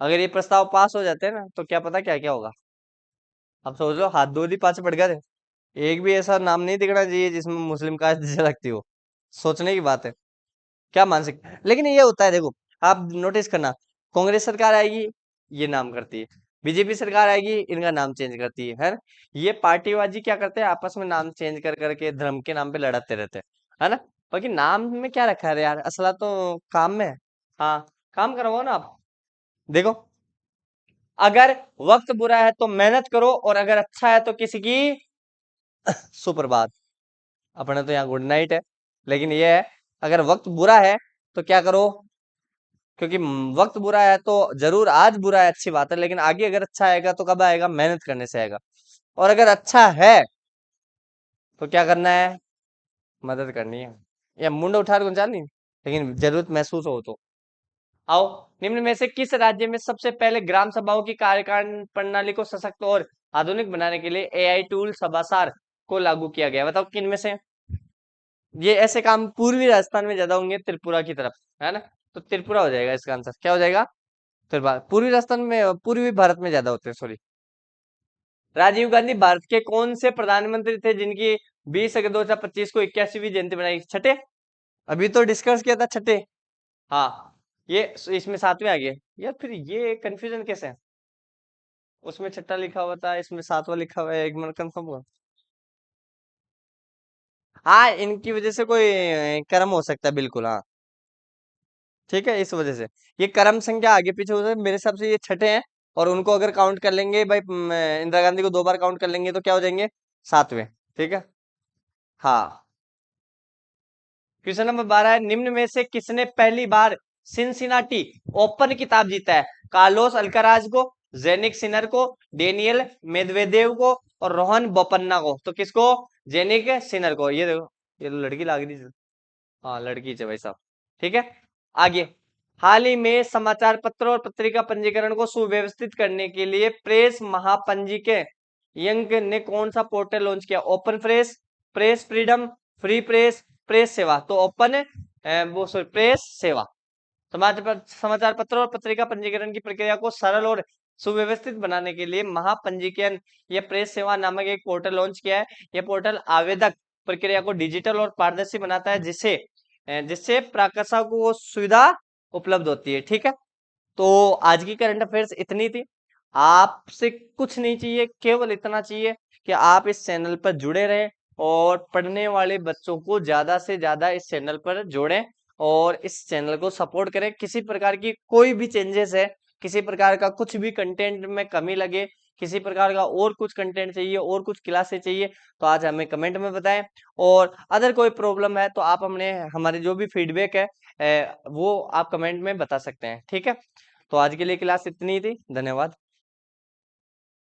अगर ये प्रस्ताव पास हो जाते हैं ना तो क्या पता क्या क्या होगा। अब सोच लो, हाथ दो ही पांच पड़ गए। एक भी ऐसा नाम नहीं दिखना चाहिए जिसमें मुस्लिम का झलकती हो। सोचने की बात है, क्या मानसिक। लेकिन ये होता है, देखो आप नोटिस करना, कांग्रेस सरकार आएगी ये नाम करती है, बीजेपी सरकार आएगी इनका नाम चेंज करती है ना। ये पार्टीबाजी क्या करते हैं, आपस में नाम चेंज कर करके धर्म के नाम पे लड़ाते रहते हैं, है ना। बाकी नाम में क्या रखा है यार, असला तो काम में है। हाँ, काम करवाओ ना आप। देखो, अगर वक्त बुरा है तो मेहनत करो, और अगर अच्छा है तो किसी की सुप्रभात। अपने तो यहाँ गुड नाइट है, लेकिन ये है, अगर वक्त बुरा है तो क्या करो, क्योंकि वक्त बुरा है तो जरूर आज बुरा है, अच्छी बात है, लेकिन आगे अगर अच्छा आएगा तो कब आएगा? मेहनत करने से आएगा। और अगर अच्छा है तो क्या करना है? मदद करनी है, या मुंड उठा कर नहीं, लेकिन जरूरत महसूस हो तो। आओ, निम्न में से किस राज्य में सबसे पहले ग्राम सभाओं की कार्यकारिणी प्रणाली को सशक्त और आधुनिक बनाने के लिए एआई टूल सभासार को लागू किया गया? बताओ किन में से। ये ऐसे काम पूर्वी राजस्थान में ज्यादा होंगे, त्रिपुरा की तरफ, है ना। तो त्रिपुरा हो जाएगा इसका आंसर, क्या हो जाएगा? त्रिपुरा। पूर्वी राजस्थान में, पूर्वी भारत में ज्यादा होते हैं, सॉरी। राजीव गांधी भारत के कौन से प्रधानमंत्री थे जिनकी 20 अगस्त 2025 को 81वीं जयंती बनाई? छठे, अभी तो डिस्कस किया था, छठे। हाँ, ये इसमें सातवें आ गए। यार फिर ये कंफ्यूजन कैसे है? उसमें छठा लिखा हुआ था, इसमें सातवां लिखा हुआ है, एक मिनट कंफर्म हुआ। हाँ, इनकी वजह से कोई कर्म हो सकता है, बिल्कुल हाँ। ठीक है, इस वजह से ये क्रम संख्या आगे पीछे हो सकती है, मेरे हिसाब से ये छठे हैं। और उनको अगर काउंट कर लेंगे भाई, इंदिरा गांधी को 2 बार काउंट कर लेंगे तो क्या हो जाएंगे? सातवें, ठीक है। हाँ, क्वेश्चन नंबर 12 है, निम्न में से किसने पहली बार सिनसिनाटी ओपन खिताब जीता है? कार्लोस अल्काराज को, जेनिक सिनर को, डेनियल मेदवेदेव को, और रोहन बोपन्ना को। तो किसको? जेनिक सिनर को। ये देखो, ये लड़की लाग रही है। हाँ, लड़की है भाई साहब, ठीक है। आगे, हाल ही में समाचार पत्र और पत्रिका पंजीकरण को सुव्यवस्थित करने के लिए प्रेस महापंजीके यंग ने कौन सा पोर्टल लॉन्च किया? Open press, press freedom, free press, press सेवा। तो ओपन, वो सॉरी, प्रेस सेवा। समाचार पत्र और पत्रिका पंजीकरण की प्रक्रिया को सरल और सुव्यवस्थित बनाने के लिए महापंजीकरण या प्रेस सेवा नामक एक पोर्टल लॉन्च किया है। यह पोर्टल आवेदक प्रक्रिया को डिजिटल और पारदर्शी बनाता है, जिससे जिससे प्रकाशकों को सुविधा उपलब्ध होती है, ठीक है। तो आज की करंट अफेयर्स इतनी थी। आपसे कुछ नहीं चाहिए, केवल इतना चाहिए कि आप इस चैनल पर जुड़े रहें और पढ़ने वाले बच्चों को ज्यादा से ज्यादा इस चैनल पर जोड़ें, और इस चैनल को सपोर्ट करें। किसी प्रकार की कोई भी चेंजेस है, किसी प्रकार का कुछ भी कंटेंट में कमी लगे, किसी प्रकार का और कुछ कंटेंट चाहिए, और कुछ क्लासेस चाहिए, तो आज हमें कमेंट में बताएं। और अदर कोई प्रॉब्लम है तो आप हमने हमारे जो भी फीडबैक है वो आप कमेंट में बता सकते हैं, ठीक है। तो आज के लिए क्लास इतनी ही थी, धन्यवाद।